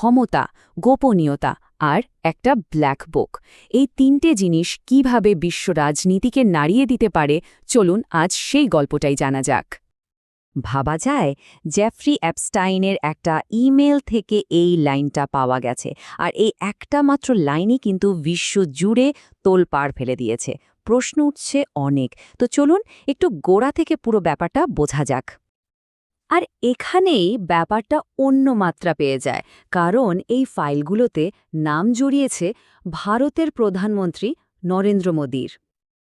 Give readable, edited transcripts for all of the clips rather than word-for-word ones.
ক্ষমতা, গোপনীয়তা আর একটা ব্ল্যাক বুক, এই তিনটে জিনিস কিভাবে বিশ্ব রাজনীতিকে নাড়িয়ে দিতে পারে, চলুন আজ সেই গল্পটাই জানা যাক। ভাবা যায় জেফ্রি অ্যাপস্টাইনের একটা ইমেল থেকে এই লাইনটা পাওয়া গেছে, আর এই একটা মাত্র লাইনই কিন্তু বিশ্ব জুড়ে তোলপাড় ফেলে দিয়েছে। প্রশ্ন উঠছে অনেক, তো চলুন একটু গোড়া থেকে পুরো ব্যাপারটা বোঝা যাক। আর এখানেই ব্যাপারটা অন্য মাত্রা পেয়ে যায়, কারণ এই ফাইলগুলোতে নাম জড়িয়েছে ভারতের প্রধানমন্ত্রী নরেন্দ্র মোদীর।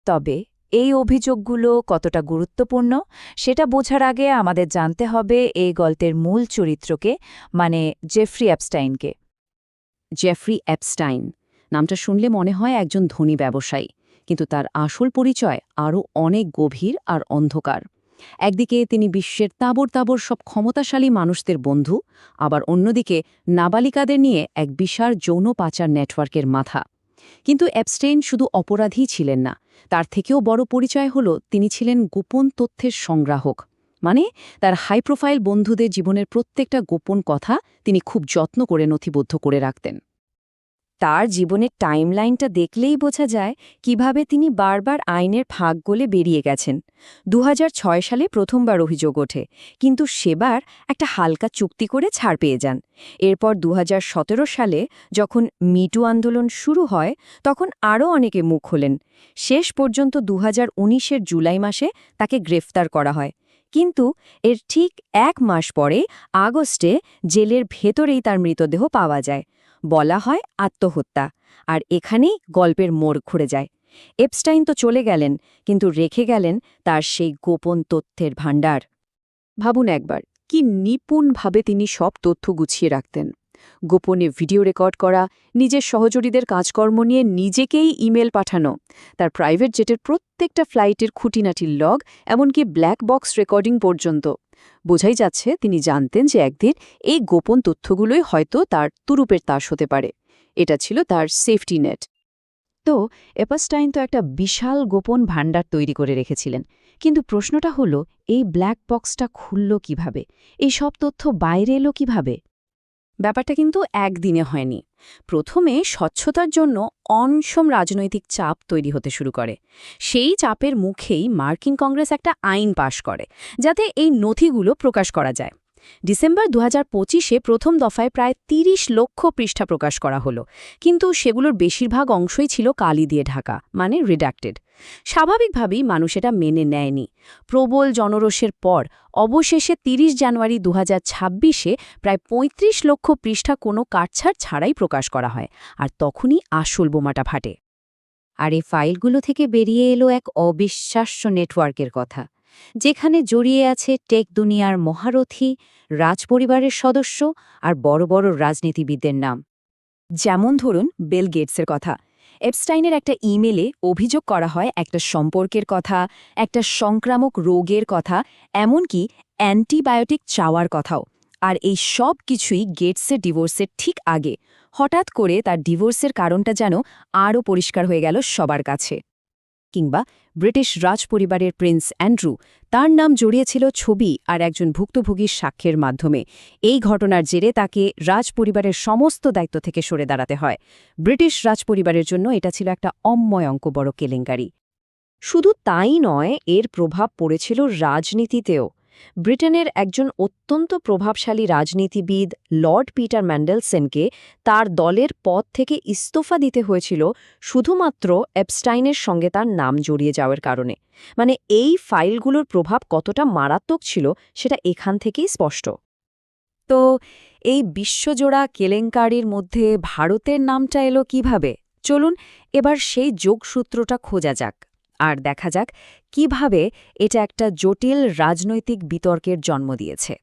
তবে এই অভিযোগগুলো কতটা গুরুত্বপূর্ণ সেটা বোঝার আগে আমাদের জানতে হবে এই গল্পের মূল চরিত্রকে, মানে জেফ্রি অ্যাপস্টাইনকে। জেফ্রি অ্যাপস্টাইন নামটা শুনলে মনে হয় একজন ধনী ব্যবসায়ী, কিন্তু তার আসল পরিচয় আরও অনেক গভীর আর অন্ধকার। একদিকে তিনি বিশ্বের তাবর তাবর সব ক্ষমতাশালী মানুষদের বন্ধু, আবার অন্যদিকে নাবালিকাদের নিয়ে এক বিশাল যৌন পাচার নেটওয়ার্কের মাথা। কিন্তু অ্যাপস্টাইন শুধু অপরাধীই ছিলেন না, তার থেকেও বড় পরিচয় হল তিনি ছিলেন গোপন তথ্যের সংগ্রাহক। মানে তার হাই প্রোফাইল বন্ধুদের জীবনের প্রত্যেকটা গোপন কথা তিনি খুব যত্ন করে নথিবদ্ধ করে রাখতেন। তার জীবনের টাইমলাইনটা দেখলেই বোঝা যায় কিভাবে তিনি বারবার আইনের ফাঁক গলে বেরিয়ে গেছেন। ২০০৬ সালে প্রথমবার অভিযোগ ওঠে, কিন্তু সেবার একটা হালকা চুক্তি করে ছাড় পেয়ে যান। এরপর ২০১৭ সালে যখন মিটু আন্দোলন শুরু হয়, তখন আরও অনেকে মুখ খোলেন। শেষ পর্যন্ত ২০১৯-এর জুলাই মাসে তাকে গ্রেফতার করা হয়। কিন্তু এর ঠিক ১ মাস পরে আগস্টে জেলের ভেতরেই তার মৃতদেহ পাওয়া যায়। বলা হয় আত্মহত্যা। আর এখানেই গল্পের মোড় ঘুরে যায়। এপস্টাইন তো চলে গেলেন, কিন্তু রেখে গেলেন তার সেই গোপন তথ্যের ভাণ্ডার। ভাবুন একবার, কি নিপুণভাবে তিনি সব তথ্য গুছিয়ে রাখতেন। গোপনে ভিডিও রেকর্ড করা, নিজের সহযোগীদের কাজকর্ম নিয়ে নিজেকেই ইমেল পাঠানো, তার প্রাইভেট জেটের প্রত্যেকটা ফ্লাইটের খুঁটিনাটির লগ, এমনকি ব্ল্যাক বক্স রেকর্ডিং পর্যন্ত। বোঝাই যাচ্ছে তিনি জানতেন যে একদিন এই গোপন তথ্যগুলোই হয়তো তার তুরুপের তাস হতে পারে। এটা ছিল তার সেফটি নেট। তো এপস্টাইন তো একটা বিশাল গোপন ভাণ্ডার তৈরি করে রেখেছিলেন, কিন্তু প্রশ্নটা হলো এই ব্ল্যাক বক্সটা খুলল কিভাবে, এই সব তথ্য বাইরে এলো কিভাবে? ব্যাপারটা কিন্তু একদিনে হয়নি। প্রথমে স্বচ্ছতার জন্য অনশম রাজনৈতিক চাপ তৈরি হতে শুরু করে। সেই চাপের মুখেই মার্কিন কংগ্রেস একটা আইন পাশ করে, যাতে এই নথিগুলো প্রকাশ করা যায়। ডিসেম্বর ২০২৫-এ প্রথম দফায় প্রায় ৩০ লক্ষ পৃষ্ঠা প্রকাশ করা হলো, কিন্তু সেগুলোর বেশিরভাগ অংশই ছিল কালি দিয়ে ঢাকা, মানে রিডাক্টেড। স্বাভাবিকভাবেই মানুষ এটা মেনে নেয়নি। প্রবল জনরোষের পর অবশেষে ৩০ জানুয়ারি ২০২৬-এ প্রায় ৩৫ লক্ষ পৃষ্ঠা কোনো কাটছাড় ছাড়াই প্রকাশ করা হয়, আর তখনই আসল বোমাটা ফাটে। আর এই ফাইলগুলো থেকে বেরিয়ে এলো এক অবিশ্বাস্য নেটওয়ার্কের কথা, যেখানে জড়িয়ে আছে টেক দুনিয়ার মহারথী, রাজপরিবারের সদস্য আর বড় বড় রাজনীতিবিদদের নাম। যেমন ধরুন বিল গেটসের কথা। এপস্টাইনের একটা ইমেলে অভিযোগ করা হয় একটা সম্পর্কের কথা, একটা সংক্রামক রোগের কথা, এমনকি অ্যান্টিবায়োটিক চাওয়ার কথাও। আর এই সব কিছুই গেটসের ডিভোর্সের ঠিক আগে। হঠাৎ করে তার ডিভোর্সের কারণটা যেন আরও পরিষ্কার হয়ে গেল সবার কাছে। কিংবা ব্রিটিশ রাজপরিবারের প্রিন্স অ্যান্ড্রু, তার নাম জড়িয়েছিল ছবি আর একজন ভুক্তভোগীর সাক্ষ্যের মাধ্যমে। এই ঘটনার জেরে তাকে রাজপরিবারের সমস্ত দায়িত্ব থেকে সরে দাঁড়াতে হয়। ব্রিটিশ রাজপরিবারের জন্য এটা ছিল একটা অম্ময় অঙ্ক বড় কেলেঙ্কারি। শুধু তাই নয়, এর প্রভাব পড়েছিল রাজনীতিতেও। ব্রিটেনের একজন অত্যন্ত প্রভাবশালী রাজনীতিবিদ লর্ড পিটার ম্যান্ডেলসনকে তার দলের পদ থেকে ইস্তফা দিতে হয়েছিল শুধুমাত্র এপস্টাইনের সঙ্গে তার নাম জড়িয়ে যাওয়ার কারণে। মানে এই ফাইলগুলোর প্রভাব কতটা মারাত্মক ছিল সেটা এখান থেকেই স্পষ্ট। তো এই বিশ্বজোড়া কেলেঙ্কারির মধ্যে ভারতের নামটা এলো কিভাবে? চলুন এবার সেই যোগসূত্রটা খোঁজা যাক, আর দেখা যাক কিভাবে এটা একটা জটিল রাজনৈতিক বিতর্কের জন্ম দিয়েছে।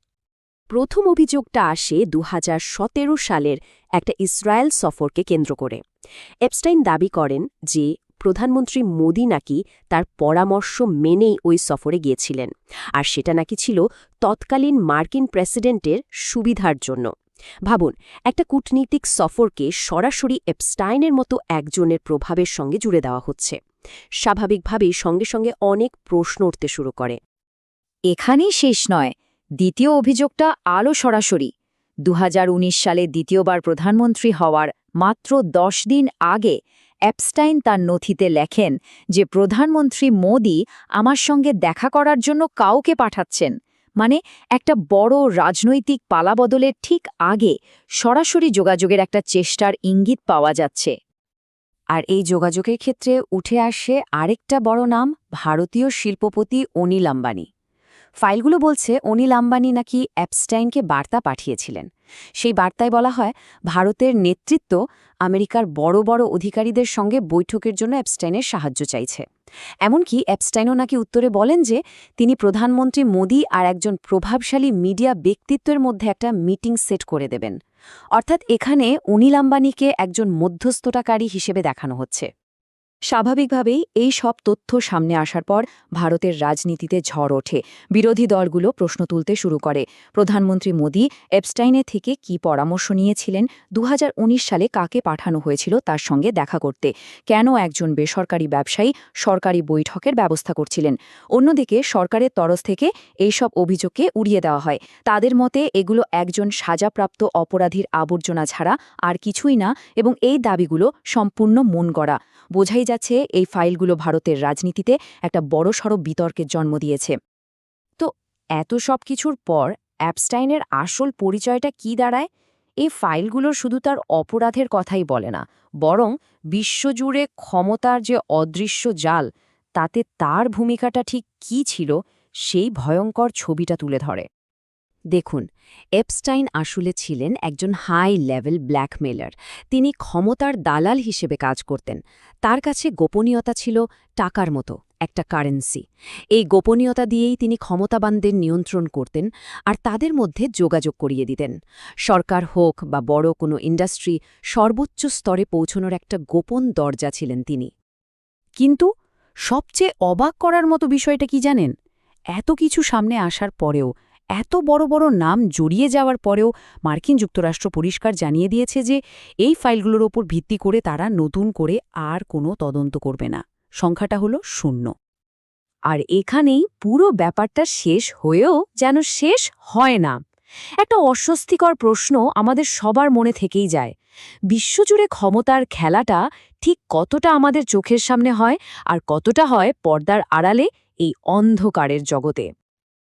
প্রথম অভিযোগটা আসে ২০১৭ সালের একটা ইসরায়েল সফরকে কেন্দ্র করে। এপস্টাইন দাবি করেন যে প্রধানমন্ত্রী মোদি নাকি তার পরামর্শ মেনেই ওই সফরে গিয়েছিলেন, আর সেটা নাকি ছিল তৎকালীন মার্কিন প্রেসিডেন্টের সুবিধার জন্য। ভাবুন, একটা কূটনীতিক সফরকে সরাসরি এপস্টাইনের মতো একজনের প্রভাবের সঙ্গে জুড়ে দেওয়া হচ্ছে। স্বাভাবিকভাবেই সঙ্গে সঙ্গে অনেক প্রশ্ন উঠতে শুরু করে। এখানেই শেষ নয়, দ্বিতীয় অভিযোগটা আরও সরাসরি। 2019 সালে দ্বিতীয়বার প্রধানমন্ত্রী হওয়ার মাত্র 10 দিন আগে অ্যাপস্টাইন তার নথিতে লেখেন যে প্রধানমন্ত্রী মোদি আমার সঙ্গে দেখা করার জন্য কাউকে পাঠাচ্ছেন, মানে একটা বড় রাজনৈতিক পালাবদলের ঠিক আগে সরাসরি যোগাযোগের একটা চেষ্টার ইঙ্গিত পাওয়া যাচ্ছে। আর এই যোগাযোগের ক্ষেত্রে উঠে আসে আরেকটা বড় নাম, ভারতীয় শিল্পপতি অনিল আম্বানি। ফাইলগুলো বলছে অনিল আম্বানি নাকি অ্যাপস্টাইনকে বার্তা পাঠিয়েছিলেন। সেই বার্তায় বলা হয় ভারতের নেতৃত্ব আমেরিকার বড় বড় অধিকারীদের সঙ্গে বৈঠকের জন্য অ্যাপস্টাইনের সাহায্য চাইছে। এমনকি অ্যাপস্টাইনও নাকি উত্তরে বলেন যে তিনি প্রধানমন্ত্রী মোদি আর একজন প্রভাবশালী মিডিয়া ব্যক্তিত্বের মধ্যে একটা মিটিং সেট করে দেবেন। অর্থাৎ এখানে অনিল আম্বানিকে একজন মধ্যস্থতাকারী হিসেবে দেখানো হচ্ছে। স্বাভাবিকভাবেই এই সব তথ্য সামনে আসার পর ভারতের রাজনীতিতে ঝড় ওঠে। বিরোধী দলগুলো প্রশ্ন তুলতে শুরু করে, প্রধানমন্ত্রী মোদি এপস্টাইনের থেকে কি পরামর্শ নিয়েছিলেন, 2019 সালে কাকে পাঠানো হয়েছিল তার সঙ্গে দেখা করতে, কেন একজন বেসরকারি ব্যবসায়ী সরকারি বৈঠকের ব্যবস্থা করছিলেন। অন্যদিকে সরকারের তরফ থেকে এই সব অভিযোগকে উড়িয়ে দেওয়া হয়। তাদের মতে এগুলো একজন সাজাপ্রাপ্ত অপরাধীর আবর্জনা ছাড়া আর কিছুই না, এবং এই দাবিগুলো সম্পূর্ণ মন গড়া। বোঝাই যাচ্ছে এই ফাইলগুলো ভারতের রাজনীতিতে একটা বড়সড় বিতর্কের জন্ম দিয়েছে। তো এত সব কিছুর পর অ্যাপস্টাইনের আসল পরিচয়টা কি দাঁড়ায়? এই ফাইলগুলো শুধু তার অপরাধের কথাই বলে না, বরং বিশ্বজুড়ে ক্ষমতার যে অদৃশ্য জাল, তাতে তার ভূমিকাটা ঠিক কী ছিল সেই ভয়ঙ্কর ছবিটা তুলে ধরে। দেখুন, এপস্টাইন আসলে ছিলেন একজন হাই লেভেল ব্ল্যাকমেলার। তিনি ক্ষমতার দালাল হিসেবে কাজ করতেন। তার কাছে গোপনীয়তা ছিল টাকার মতো একটা কারেন্সি। এই গোপনীয়তা দিয়েই তিনি ক্ষমতাবানদের নিয়ন্ত্রণ করতেন আর তাদের মধ্যে যোগাযোগ করিয়ে দিতেন। সরকার হোক বা বড় কোনো ইন্ডাস্ট্রি, সর্বোচ্চ স্তরে পৌঁছনোর একটা গোপন দরজা ছিলেন তিনি। কিন্তু সবচেয়ে অবাক করার মতো বিষয়টা কি জানেন? এত কিছু সামনে আসার পরেও, এত বড় বড় নাম জড়িয়ে যাওয়ার পরেও মার্কিন যুক্তরাষ্ট্র পরিষ্কার জানিয়ে দিয়েছে যে এই ফাইলগুলোর ওপর ভিত্তি করে তারা নতুন করে আর কোনো তদন্ত করবে না। সংখ্যাটা হলো 0। আর এখানেই পুরো ব্যাপারটা শেষ হয়েও যেন শেষ হয় না। একটা অস্বস্তিকর প্রশ্ন আমাদের সবার মনে থেকেই যায়, বিশ্বজুড়ে ক্ষমতার খেলাটা ঠিক কতটা আমাদের চোখের সামনে হয় আর কতটা হয় পর্দার আড়ালে এই অন্ধকারের জগতে।